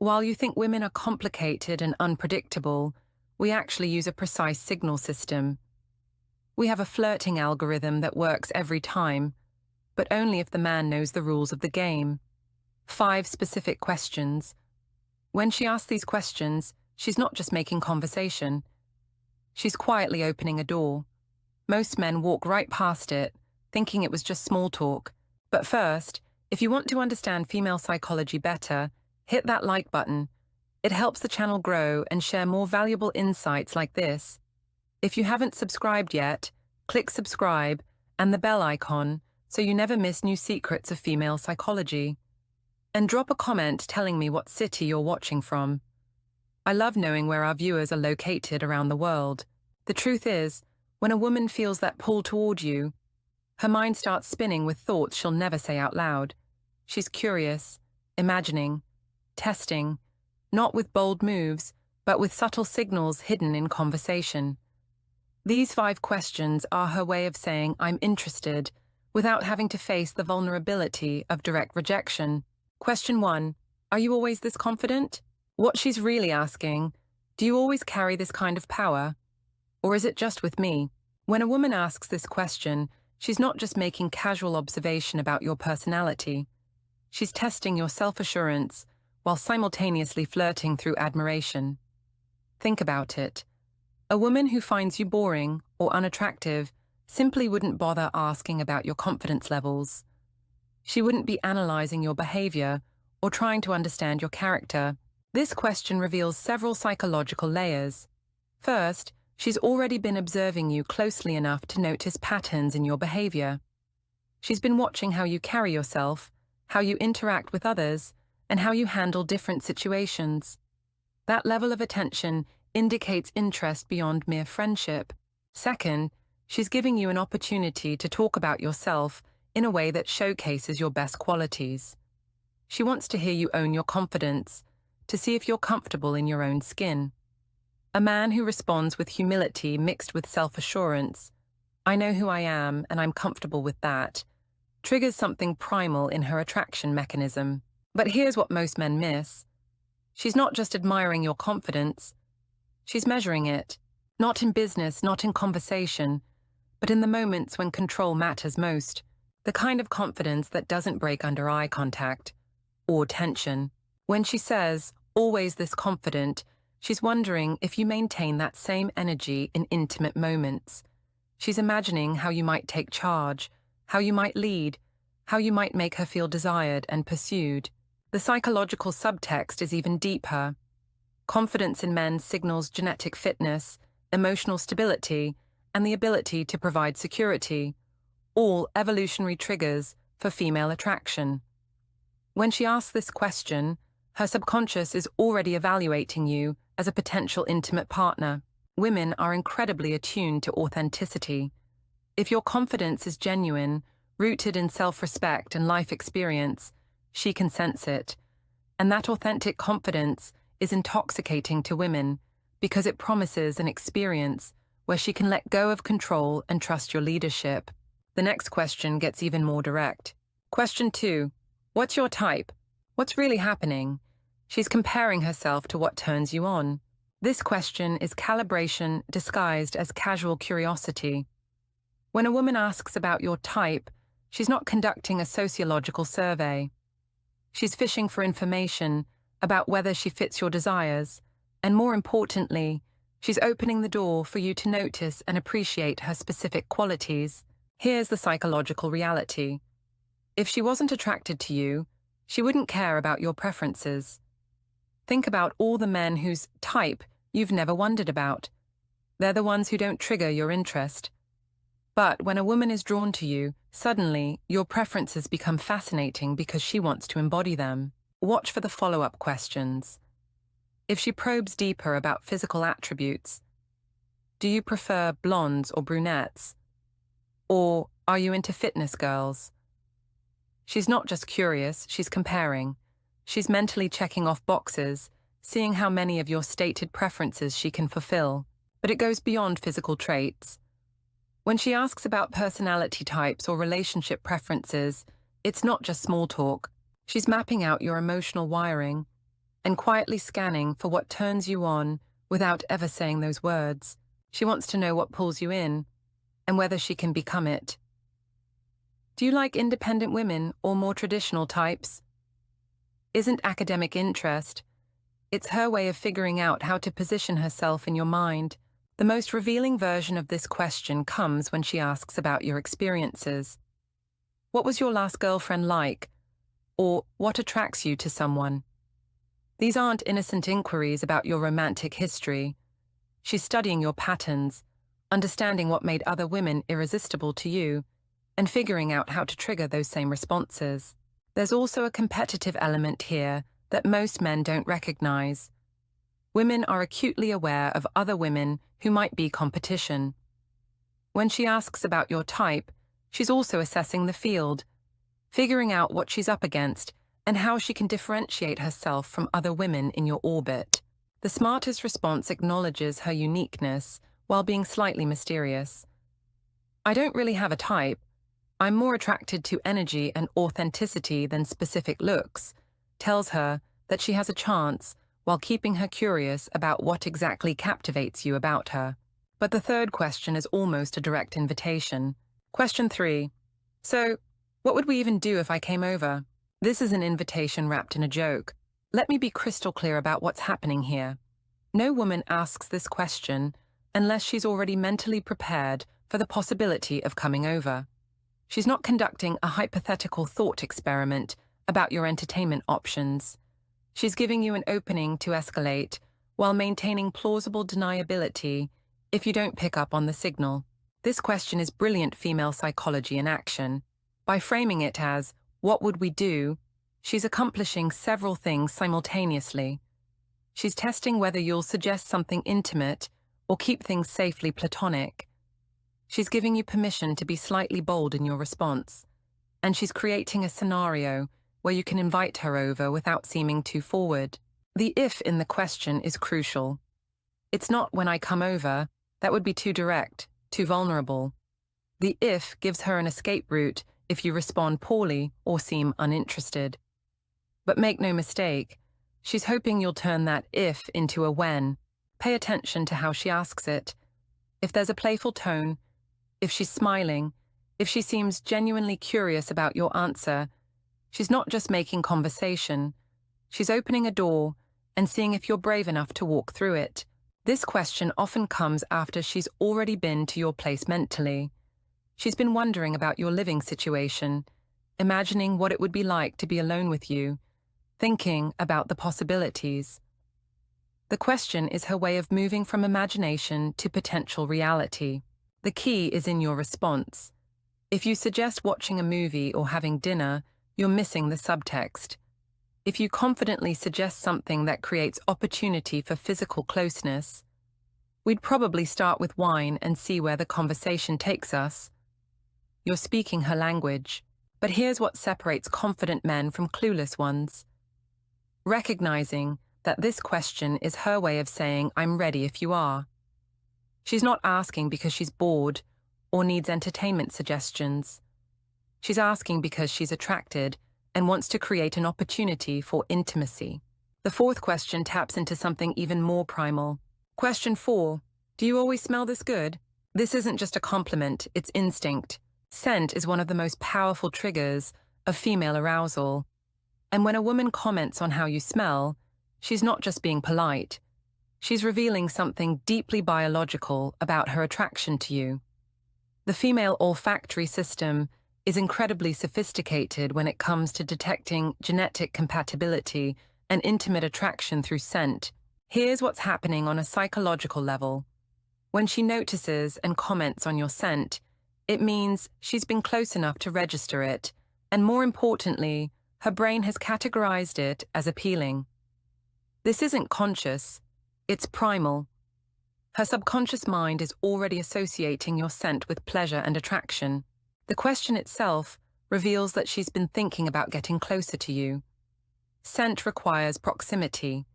While you think women are complicated and unpredictable, we actually use a precise signal system. We have a flirting algorithm that works every time, but only if the man knows the rules of the game. 5 specific questions. When she asks these questions, she's not just making conversation. She's quietly opening a door. Most men walk right past it, thinking it was just small talk. But first, if you want to understand female psychology better, hit that like button. It helps the channel grow and share more valuable insights like this. If you haven't subscribed yet, click subscribe and the bell icon so you never miss new secrets of female psychology. And drop a comment telling me what city you're watching from. I love knowing where our viewers are located around the world. The truth is, when a woman feels that pull toward you, her mind starts spinning with thoughts she'll never say out loud. She's curious, imagining, testing, not with bold moves, but with subtle signals hidden in conversation. These 5 questions are her way of saying, "I'm interested," without having to face the vulnerability of direct rejection. Question 1. Are you always this confident? What she's really asking, do you always carry this kind of power? Or is it just with me? When a woman asks this question, she's not just making casual observation about your personality. She's testing your self-assurance while simultaneously flirting through admiration. Think about it. A woman who finds you boring or unattractive simply wouldn't bother asking about your confidence levels. She wouldn't be analyzing your behavior or trying to understand your character. This question reveals several psychological layers. First, she's already been observing you closely enough to notice patterns in your behavior. She's been watching how you carry yourself, how you interact with others, and how you handle different situations. That level of attention indicates interest beyond mere friendship. Second, she's giving you an opportunity to talk about yourself in a way that showcases your best qualities. She wants to hear you own your confidence, to see if you're comfortable in your own skin. A man who responds with humility mixed with self-assurance, "I know who I am and I'm comfortable with that," triggers something primal in her attraction mechanism. But here's what most men miss. She's not just admiring your confidence, she's measuring it, not in business, not in conversation, but in the moments when control matters most, the kind of confidence that doesn't break under eye contact or tension. When she says, "always this confident," she's wondering if you maintain that same energy in intimate moments. She's imagining how you might take charge, how you might lead, how you might make her feel desired and pursued. The psychological subtext is even deeper. Confidence in men signals genetic fitness, emotional stability, and the ability to provide security, all evolutionary triggers for female attraction. When she asks this question, her subconscious is already evaluating you as a potential intimate partner. Women are incredibly attuned to authenticity. If your confidence is genuine, rooted in self-respect and life experience, she can sense it. And that authentic confidence is intoxicating to women because it promises an experience where she can let go of control and trust your leadership. The next question gets even more direct. Question 2. What's your type? What's really happening? She's comparing herself to what turns you on. This question is calibration disguised as casual curiosity. When a woman asks about your type, she's not conducting a sociological survey. She's fishing for information about whether she fits your desires, and more importantly, she's opening the door for you to notice and appreciate her specific qualities. Here's the psychological reality. If she wasn't attracted to you, she wouldn't care about your preferences. Think about all the men whose type you've never wondered about. They're the ones who don't trigger your interest. But when a woman is drawn to you, suddenly your preferences become fascinating because she wants to embody them. Watch for the follow-up questions. If she probes deeper about physical attributes, do you prefer blondes or brunettes? Or are you into fitness girls? She's not just curious, she's comparing. She's mentally checking off boxes, seeing how many of your stated preferences she can fulfill. But it goes beyond physical traits. When she asks about personality types or relationship preferences, it's not just small talk. She's mapping out your emotional wiring. and quietly scanning for what turns you on without ever saying those words. She wants to know what pulls you in and whether she can become it. Do you like independent women or more traditional types? Isn't academic interest? It's her way of figuring out how to position herself in your mind. The most revealing version of this question comes when she asks about your experiences. What was your last girlfriend like? Or what attracts you to someone? These aren't innocent inquiries about your romantic history. She's studying your patterns, understanding what made other women irresistible to you, and figuring out how to trigger those same responses. There's also a competitive element here that most men don't recognize. Women are acutely aware of other women who might be competition. When she asks about your type, she's also assessing the field, figuring out what she's up against and how she can differentiate herself from other women in your orbit. The smartest response acknowledges her uniqueness while being slightly mysterious. I don't really have a type. I'm more attracted to energy and authenticity than specific looks, tells her that she has a chance while keeping her curious about what exactly captivates you about her. But the third question is almost a direct invitation. Question 3. So, what would we even do if I came over? This is an invitation wrapped in a joke. Let me be crystal clear about what's happening here. No woman asks this question unless she's already mentally prepared for the possibility of coming over. She's not conducting a hypothetical thought experiment about your entertainment options. She's giving you an opening to escalate while maintaining plausible deniability if you don't pick up on the signal. This question is brilliant female psychology in action. By framing it as, what would we do? She's accomplishing several things simultaneously. She's testing whether you'll suggest something intimate or keep things safely platonic. She's giving you permission to be slightly bold in your response, and she's creating a scenario where you can invite her over without seeming too forward. The if in the question is crucial. It's not when I come over, that would be too direct, too vulnerable. The if gives her an escape route if you respond poorly or seem uninterested. But make no mistake, she's hoping you'll turn that if into a when. Pay attention to how she asks it. If there's a playful tone, if she's smiling, if she seems genuinely curious about your answer, she's not just making conversation. She's opening a door and seeing if you're brave enough to walk through it. This question often comes after she's already been to your place mentally. She's been wondering about your living situation, imagining what it would be like to be alone with you, thinking about the possibilities. The question is her way of moving from imagination to potential reality. The key is in your response. If you suggest watching a movie or having dinner, you're missing the subtext. If you confidently suggest something that creates opportunity for physical closeness, we'd probably start with wine and see where the conversation takes us. You're speaking her language. But here's what separates confident men from clueless ones. Recognizing that this question is her way of saying, I'm ready if you are. She's not asking because she's bored or needs entertainment suggestions. She's asking because she's attracted and wants to create an opportunity for intimacy. The fourth question taps into something even more primal. Question 4. Do you always smell this good? This isn't just a compliment, it's instinct. Scent is one of the most powerful triggers of female arousal. And when a woman comments on how you smell, she's not just being polite. She's revealing something deeply biological about her attraction to you. The female olfactory system is incredibly sophisticated when it comes to detecting genetic compatibility and intimate attraction through scent. Here's what's happening on a psychological level. When she notices and comments on your scent, it means she's been close enough to register it, and more importantly, her brain has categorized it as appealing. This isn't conscious, it's primal. Her subconscious mind is already associating your scent with pleasure and attraction. The question itself reveals that she's been thinking about getting closer to you. Scent requires proximity.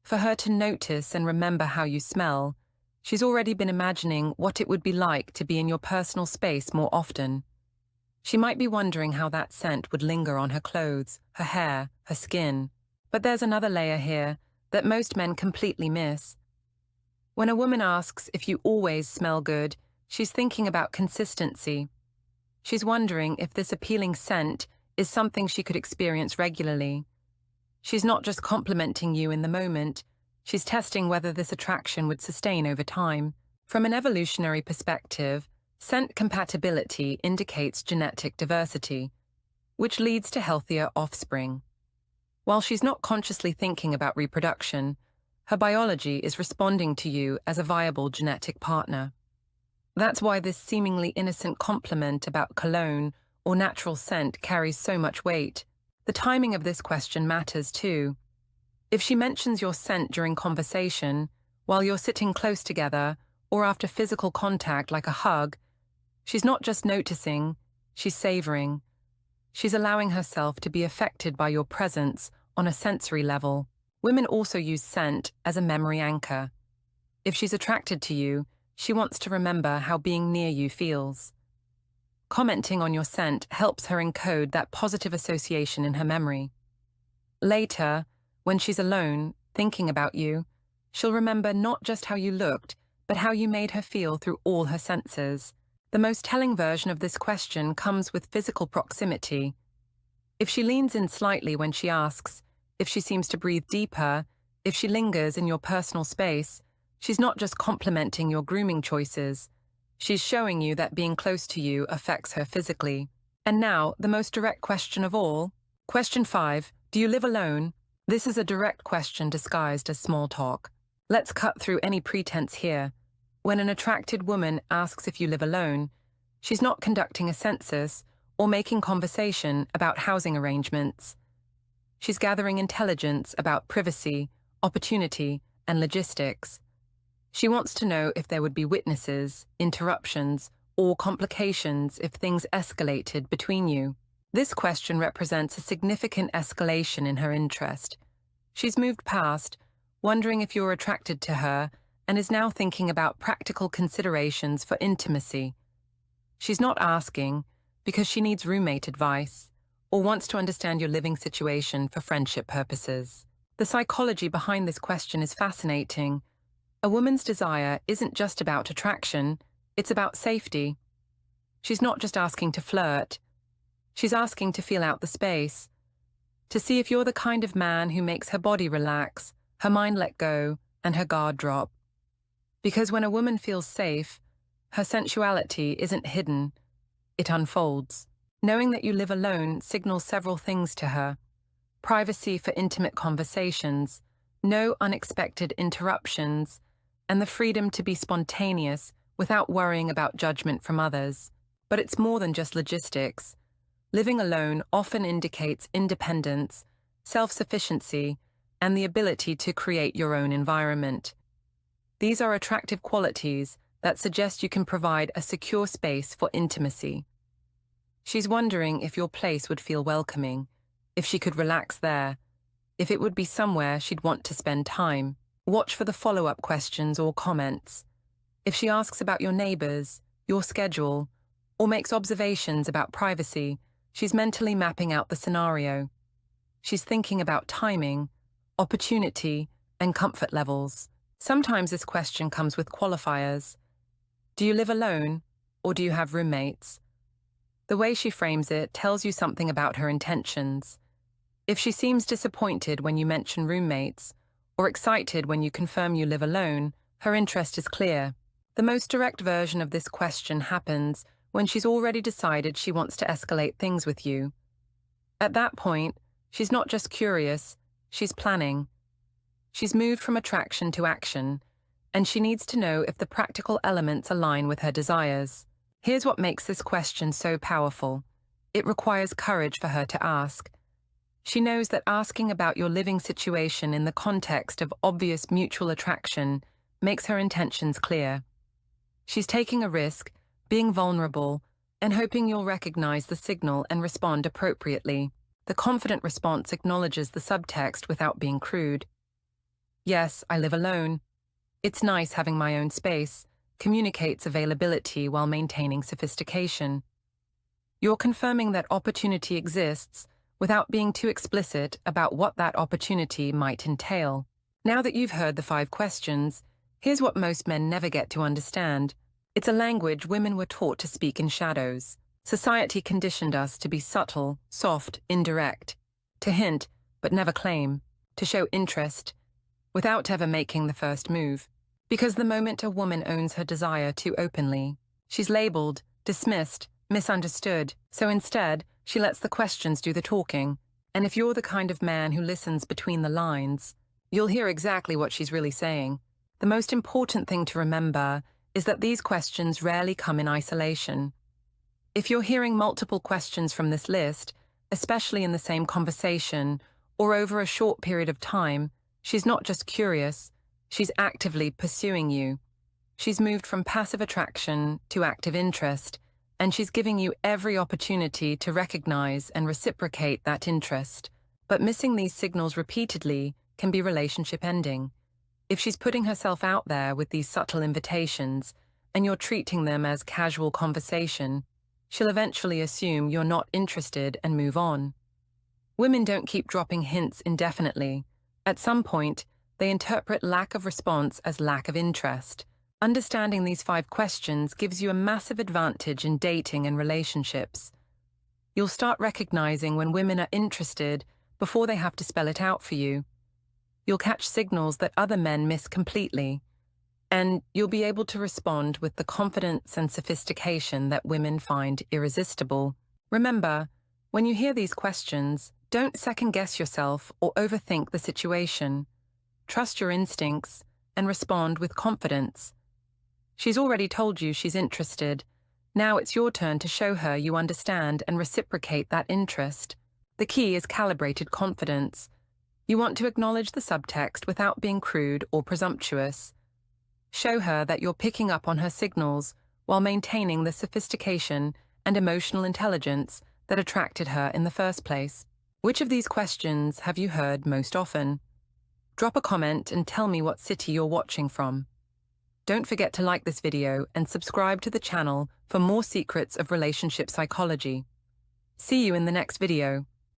For her to notice and remember how you smell, she's already been imagining what it would be like to be in your personal space more often. She might be wondering how that scent would linger on her clothes, her hair, her skin. But there's another layer here that most men completely miss. When a woman asks if you always smell good, she's thinking about consistency. She's wondering if this appealing scent is something she could experience regularly. She's not just complimenting you in the moment, she's testing whether this attraction would sustain over time. From an evolutionary perspective, scent compatibility indicates genetic diversity, which leads to healthier offspring. While she's not consciously thinking about reproduction, her biology is responding to you as a viable genetic partner. That's why this seemingly innocent compliment about cologne or natural scent carries so much weight. The timing of this question matters too. If she mentions your scent during conversation, while you're sitting close together, or after physical contact like a hug, she's not just noticing, she's savoring. She's allowing herself to be affected by your presence on a sensory level. Women also use scent as a memory anchor. If she's attracted to you, she wants to remember how being near you feels. Commenting on your scent helps her encode that positive association in her memory. Later, when she's alone, thinking about you, she'll remember not just how you looked, but how you made her feel through all her senses. The most telling version of this question comes with physical proximity. If she leans in slightly when she asks, if she seems to breathe deeper, if she lingers in your personal space, she's not just complimenting your grooming choices. She's showing you that being close to you affects her physically. And now, the most direct question of all. Question 5. Do you live alone? This is a direct question disguised as small talk. Let's cut through any pretense here. When an attracted woman asks if you live alone, she's not conducting a census or making conversation about housing arrangements. She's gathering intelligence about privacy, opportunity, and logistics. She wants to know if there would be witnesses, interruptions, or complications if things escalated between you. This question represents a significant escalation in her interest. She's moved past, wondering if you're attracted to her, and is now thinking about practical considerations for intimacy. She's not asking because she needs roommate advice or wants to understand your living situation for friendship purposes. The psychology behind this question is fascinating. A woman's desire isn't just about attraction, it's about safety. She's not just asking to flirt. She's asking to feel out the space, to see if you're the kind of man who makes her body relax, her mind let go, and her guard drop. Because when a woman feels safe, her sensuality isn't hidden, it unfolds. Knowing that you live alone signals several things to her. Privacy for intimate conversations, no unexpected interruptions, and the freedom to be spontaneous without worrying about judgment from others. But it's more than just logistics. Living alone often indicates independence, self-sufficiency, and the ability to create your own environment. These are attractive qualities that suggest you can provide a secure space for intimacy. She's wondering if your place would feel welcoming, if she could relax there, if it would be somewhere she'd want to spend time. Watch for the follow-up questions or comments. If she asks about your neighbors, your schedule, or makes observations about privacy, she's mentally mapping out the scenario. She's thinking about timing, opportunity, and comfort levels. Sometimes this question comes with qualifiers. Do you live alone, or do you have roommates? The way she frames it tells you something about her intentions. If she seems disappointed when you mention roommates, or excited when you confirm you live alone, her interest is clear. The most direct version of this question happens when she's already decided she wants to escalate things with you. At that point, she's not just curious, she's planning. She's moved from attraction to action, and she needs to know if the practical elements align with her desires. Here's what makes this question so powerful. It requires courage for her to ask. She knows that asking about your living situation in the context of obvious mutual attraction makes her intentions clear. She's taking a risk, being vulnerable, and hoping you'll recognize the signal and respond appropriately. The confident response acknowledges the subtext without being crude. Yes, I live alone. It's nice having my own space, communicates availability while maintaining sophistication. You're confirming that opportunity exists without being too explicit about what that opportunity might entail. Now that you've heard the 5 questions, here's what most men never get to understand. It's a language women were taught to speak in shadows. Society conditioned us to be subtle, soft, indirect, to hint but never claim, to show interest without ever making the first move. Because the moment a woman owns her desire too openly, she's labeled, dismissed, misunderstood. So instead, she lets the questions do the talking. And if you're the kind of man who listens between the lines, you'll hear exactly what she's really saying. The most important thing to remember is that these questions rarely come in isolation. If you're hearing multiple questions from this list, especially in the same conversation or over a short period of time, she's not just curious, she's actively pursuing you. She's moved from passive attraction to active interest, and she's giving you every opportunity to recognize and reciprocate that interest. But missing these signals repeatedly can be relationship ending. If she's putting herself out there with these subtle invitations, and you're treating them as casual conversation, she'll eventually assume you're not interested and move on. Women don't keep dropping hints indefinitely. At some point, they interpret lack of response as lack of interest. Understanding these 5 questions gives you a massive advantage in dating and relationships. You'll start recognizing when women are interested before they have to spell it out for you. You'll catch signals that other men miss completely, and you'll be able to respond with the confidence and sophistication that women find irresistible. Remember, when you hear these questions, don't second-guess yourself or overthink the situation. Trust your instincts and respond with confidence. She's already told you she's interested. Now it's your turn to show her you understand and reciprocate that interest. The key is calibrated confidence. You want to acknowledge the subtext without being crude or presumptuous. Show her that you're picking up on her signals while maintaining the sophistication and emotional intelligence that attracted her in the first place. Which of these questions have you heard most often? Drop a comment and tell me what city you're watching from. Don't forget to like this video and subscribe to the channel for more secrets of relationship psychology. See you in the next video.